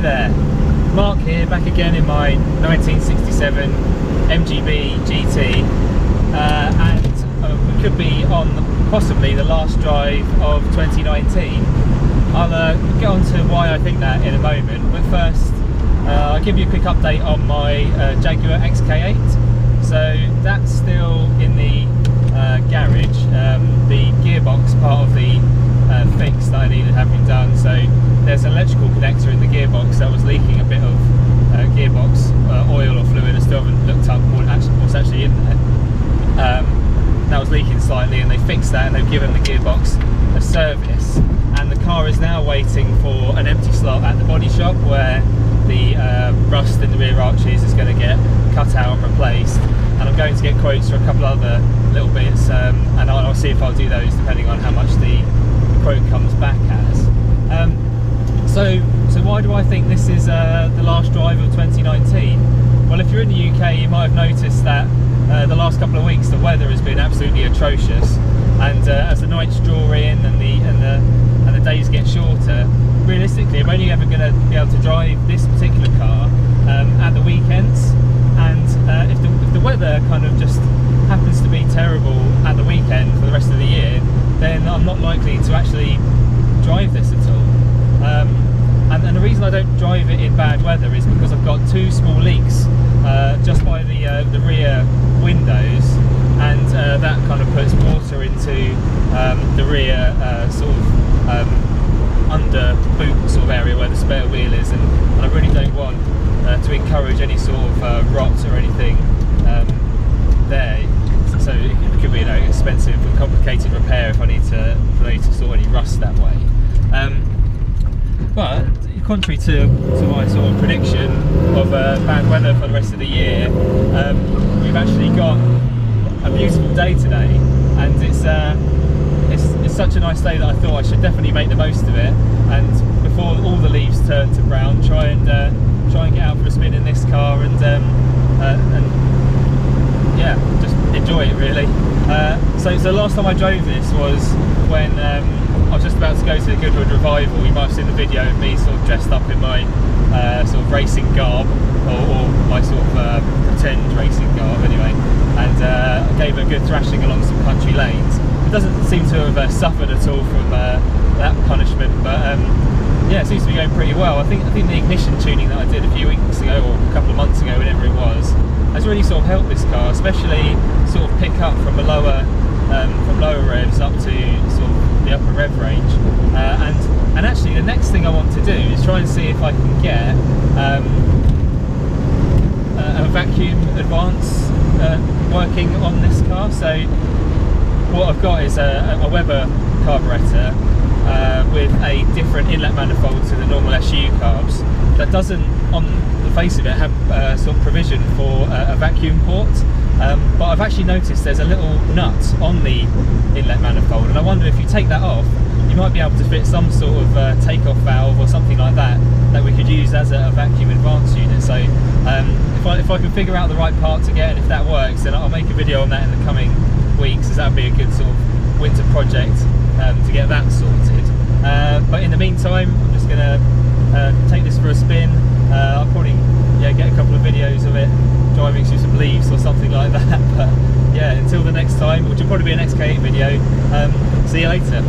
there, Mark here, back again in my 1967 MGB GT, and we could be on possibly the last drive of 2019. I'll get on to why I think that in a moment, but first I'll give you a quick update on my Jaguar XK8. So that's still in the garage. The gearbox part of the fix that I needed having done, so there's an electrical connector in the gearbox that was leaking a bit of gearbox oil or fluid. I still haven't looked up what's actually in there. That was leaking slightly, and they fixed that and they've given the gearbox a service, and the car is now waiting for an empty slot at the body shop where the rust in the rear arches is going to get cut out and replaced, and I'm going to get quotes for a couple other little bits, and I'll see if I'll do those depending on how much the quote comes back as. So why do I think this is the last drive of 2019? Well, if you're in the UK, you might have noticed that the last couple of weeks the weather has been absolutely atrocious, and as the nights draw in and the days get shorter, realistically I'm only ever going to be able to drive this particular car at the weekends, and if the weather kind of just happens to be terrible at the weekend for the rest of the year, then I'm not likely to actually drive this at all. And the reason I don't drive it in bad weather is because I've got two small leaks just by the rear windows, and that kind of puts water into the rear sort of under boot sort of area where the spare wheel is, and I really don't want to encourage any sort of rot or anything there. So it could be an expensive and complicated repair if I need to sort any rust that way. But contrary to my sort of prediction of bad weather for the rest of the year, we've actually got a beautiful day today, and it's such a nice day that I thought I should definitely make the most of it, and before all the leaves turn to brown, try and get out for a spin in this car and yeah, just enjoy it really. So the last time I drove this was when I was just about to go to the Goodwood Revival. You might have seen the video of me sort of dressed up in my sort of racing garb, or my sort of pretend racing garb anyway, and I gave it a good thrashing along some country lanes. It doesn't seem to have suffered at all from that punishment, but yeah, it seems to be going pretty well. I think the ignition tuning that I did a few weeks ago, or a couple of months ago, whenever it was, has really sort of helped this car, especially sort of pick up from from lower revs up to sort of the upper rev range. And actually, the next thing I want to do is try and see if I can get a vacuum advance working on this car. So what I've got is a Weber carburettor with a different inlet manifold to the normal SU carbs that doesn't, on the face of it, have sort of provision for a vacuum port. But I've actually noticed there's a little nut on the inlet manifold, and I wonder if you take that off, you might be able to fit some sort of takeoff valve or something like that we could use as a vacuum advance unit. So if I can figure out the right part to get, and if that works, then I'll make a video on that in the coming weeks, as that would be a good sort of winter project to get that sorted. But in the meantime, I'm just going to take this for a spin. I'll probably get a couple of videos of it driving through some leaves or something like that, but yeah, until the next time, which will probably be an XK8 video, see you later.